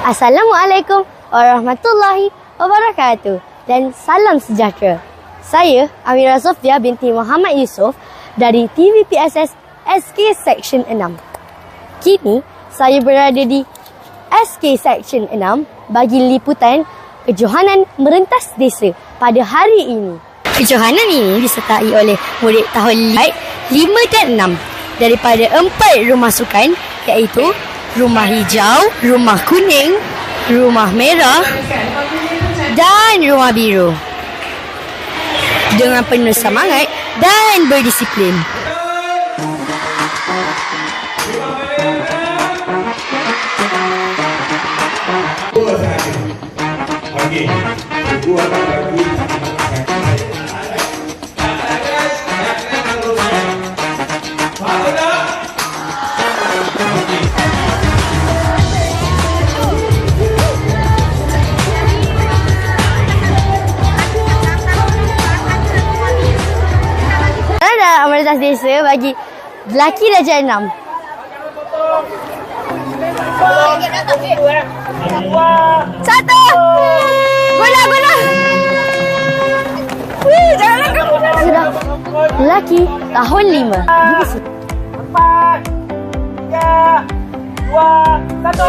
Assalamualaikum warahmatullahi wabarakatuh dan salam sejahtera. Saya Amira Sofia binti Muhammad Yusof dari TVPSS SK Section 6. Kini saya berada di SK Section 6 bagi liputan kejohanan merentas desa pada hari ini. Kejohanan ini disertai oleh murid tahun 5 dan 6 daripada 4 rumah sukan iaitu rumah hijau, rumah kuning, rumah merah dan rumah biru. Dengan penuh semangat dan berdisiplin. Merentas desa bagi lelaki darjah 6. Satu. Guna. Jangan sudah. Lelaki tahun 5. 4, 3, 2, 1. Go.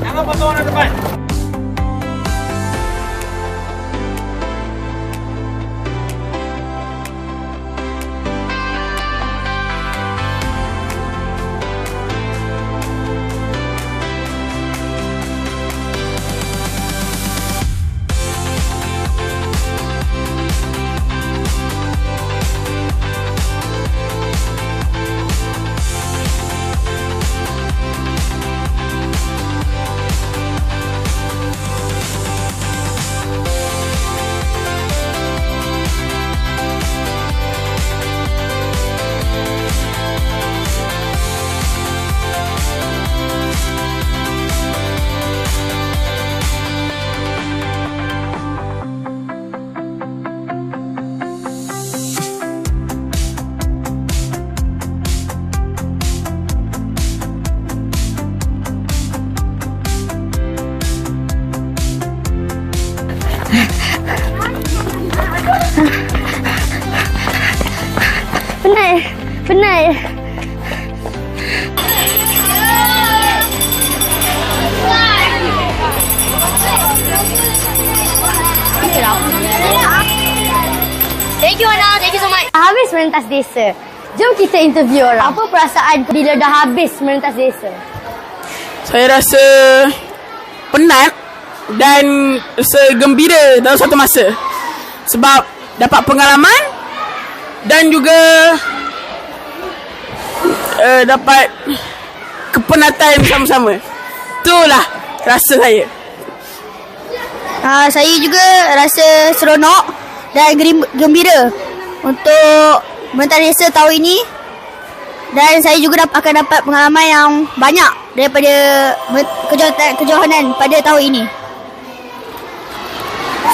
Jangan potong orang depan. Penat. Thank you Ana, thank you so much. Habis merentas desa. Jom kita interview orang. Apa perasaan bila dah habis merentas desa? Saya rasa penat dan rasa gembira dalam satu masa. Sebab dapat pengalaman dan juga dapat kepenatan bersama-sama. Itulah rasa saya. Saya juga rasa seronok dan gembira untuk merentas desa tahun ini. Dan saya juga akan dapat pengalaman yang banyak daripada kejohanan pada tahun ini.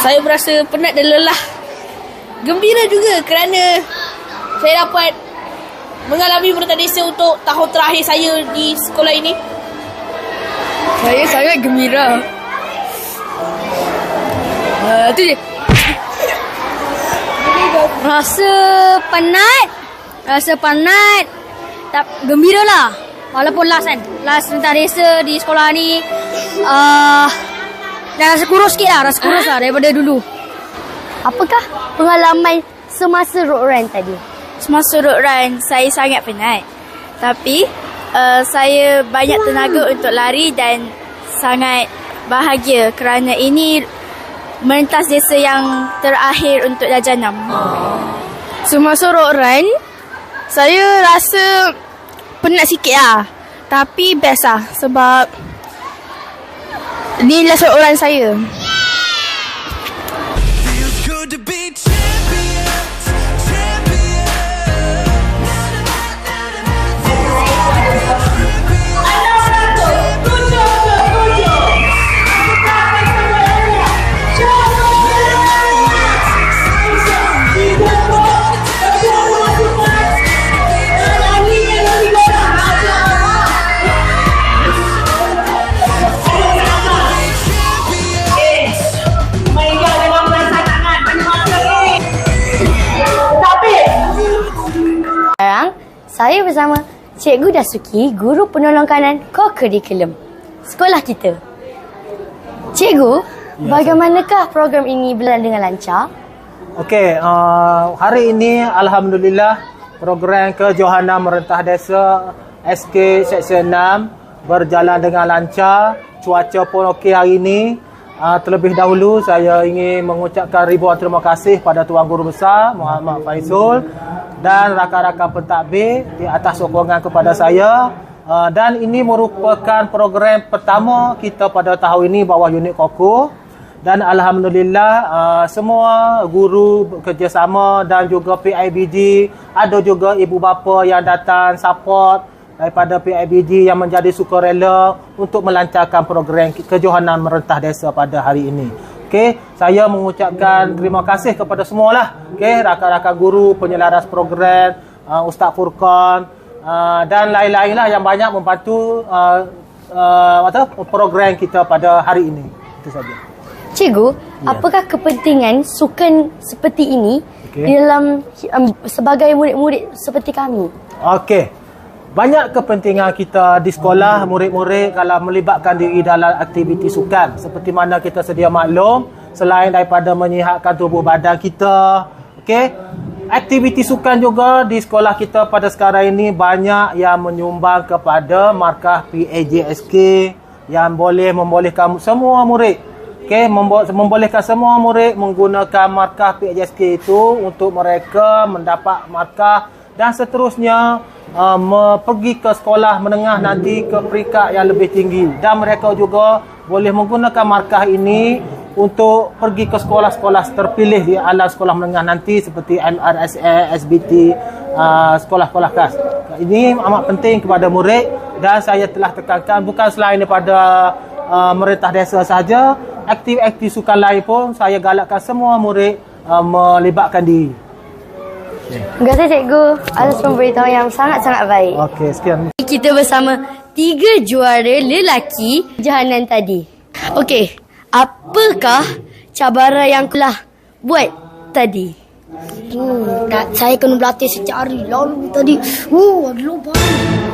Saya berasa penat dan lelah. Gembira juga kerana saya dapat mengalami merentas desa untuk tahun terakhir saya di sekolah ini. Saya sangat gembira. Itu je. Rasa penat. Gembira lah. Walaupun last merentas desa di sekolah ni. Dan rasa kurus sikit lah. Daripada dulu. Apakah pengalaman semasa road run tadi? Semasa road run, saya sangat penat. Tapi, saya banyak tenaga untuk lari dan sangat bahagia kerana ini merentas desa yang terakhir untuk darjah 6. Semasa road run, saya rasa penat sikit lah. Tapi best lah sebab ni last road run saya. saya bersama Cikgu Dasuki, Guru Penolong Kanan Co-Curriculum sekolah kita. Cikgu, bagaimanakah program ini berjalan dengan lancar? Okey, hari ini Alhamdulillah program kejohanan merentah desa SK Seksyen 6 berjalan dengan lancar. Cuaca pun okey hari ini. Terlebih dahulu saya ingin mengucapkan ribuan terima kasih pada Tuan Guru Besar Muhammad Faizul dan rakan-rakan pentadbir di atas sokongan kepada saya. Dan ini merupakan program pertama kita pada tahun ini bawah unit KOKO. Dan Alhamdulillah semua guru bekerjasama dan juga PIBG, ada juga ibu bapa yang datang support daripada PIBG yang menjadi sukarela untuk melancarkan program kejohanan merentah desa pada hari ini. Okey, saya mengucapkan terima kasih kepada semualah. Okey, rakan-rakan guru, penyelaras program, Ustaz Furqan dan lain-lain lah yang banyak membantu program kita pada hari ini. Itu saja. Cikgu, apakah kepentingan sukan seperti ini di dalam sebagai murid-murid seperti kami? Okey. Banyak kepentingan kita di sekolah, murid-murid kalau melibatkan diri dalam aktiviti sukan. Seperti mana kita sedia maklum, selain daripada menyihatkan tubuh badan kita, okey, aktiviti sukan juga di sekolah kita pada sekarang ini banyak yang menyumbang kepada markah PAJSK yang membolehkan semua murid, okey, membolehkan semua murid menggunakan markah PAJSK itu untuk mereka mendapat markah dan seterusnya pergi ke sekolah menengah nanti ke peringkat yang lebih tinggi. Dan mereka juga boleh menggunakan markah ini untuk pergi ke sekolah-sekolah terpilih di alam sekolah menengah nanti seperti MRSA, SBT, sekolah-sekolah khas. Ini amat penting kepada murid dan saya telah tekankan bukan selain daripada merentah desa sahaja, aktiviti sukan lain pun saya galakkan semua murid melibatkan diri. Terima kasih Cikgu atas pemberitahuan yang sangat-sangat baik. Okey, sekian. Kita bersama 3 juara lelaki kejohanan tadi. Okey, apakah cabaran yang telah buat tadi? Saya kena berlatih setiap hari. Lalu tadi, ada lubang.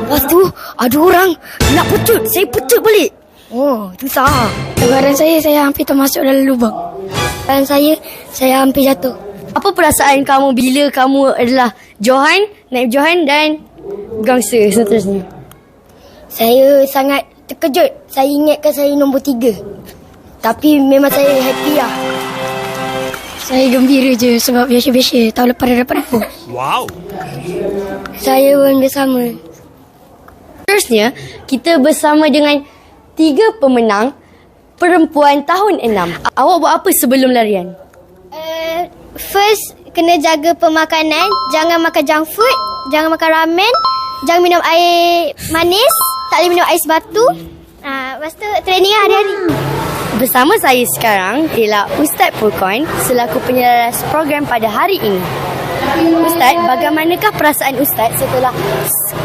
Lepas tu, ada orang nak pecut. Saya pecut balik. Itu salah. Cabaran saya hampir termasuk dalam lubang. Dan saya hampir jatuh. Apa perasaan kamu bila kamu adalah Johan, naib Johan dan gangsa seterusnya? Saya sangat terkejut. Saya ingatkan saya nombor 3. Tapi memang saya happy lah. Saya gembira je sebab biasa-biasa tahun lepas dah dapat aku. Wow. Saya pun bersama. Seterusnya, kita bersama dengan 3 pemenang perempuan tahun 6. Awak buat apa sebelum larian? First, kena jaga pemakanan. Jangan makan junk food. Jangan makan ramen. Jangan minum air manis. Tak boleh minum ais batu. Lepas tu, training hari-hari. Bersama saya sekarang ialah Ustaz Furqan selaku penyelaras program pada hari ini. Ustaz, bagaimanakah perasaan Ustaz setelah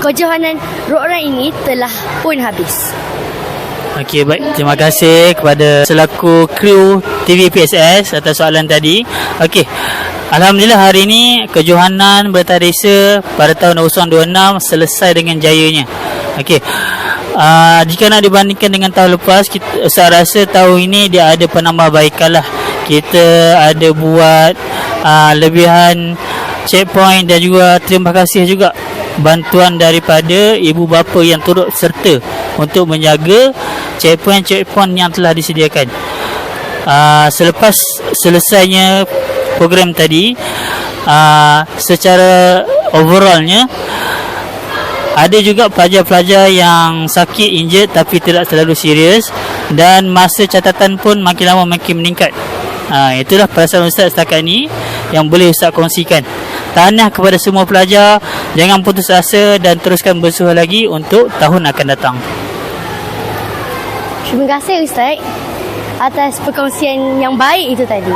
kejohanan Ro'ran ini telah pun habis? Okey, baik. Terima kasih kepada selaku kru TVPSS atas soalan tadi. Okey. Alhamdulillah hari ini kejohanan merentah desa pada tahun 2026 selesai dengan jayanya. Okey. Jika nak dibandingkan dengan tahun lepas, saya rasa tahun ini dia ada penambahbaikan lah. Kita ada buat lebihan checkpoint dan juga terima kasih juga bantuan daripada ibu bapa yang turut serta untuk menjaga checkpoint yang telah disediakan. Selepas selesainya program tadi, secara overallnya ada juga pelajar-pelajar yang sakit, injured tapi tidak terlalu serius dan masa catatan pun makin lama makin meningkat. Itulah perasaan Ustaz setakat ni yang boleh Ustaz kongsikan. Tahniah kepada semua pelajar, jangan putus asa dan teruskan berusaha lagi untuk tahun akan datang. Terima kasih Ustaz atas perkongsian yang baik itu tadi.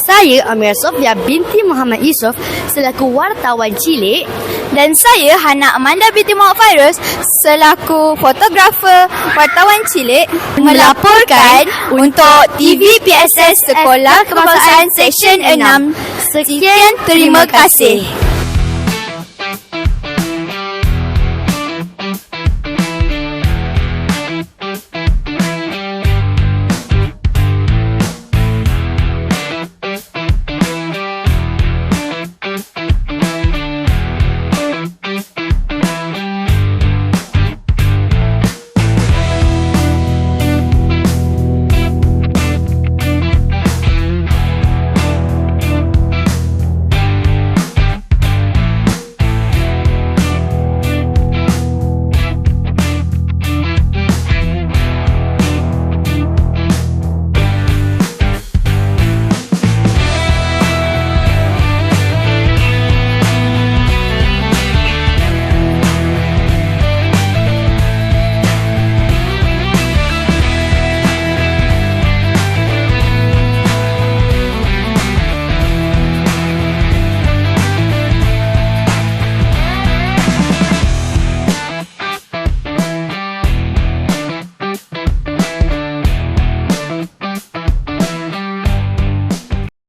Saya Amira Sofia binti Muhammad Yusof selaku wartawan cilik Dan saya Hana Amanda binti Muhammad Fairuz selaku fotografer wartawan cilik melaporkan untuk TVPSS Sekolah Kebangsaan Seksyen 6. Sekian, terima kasih.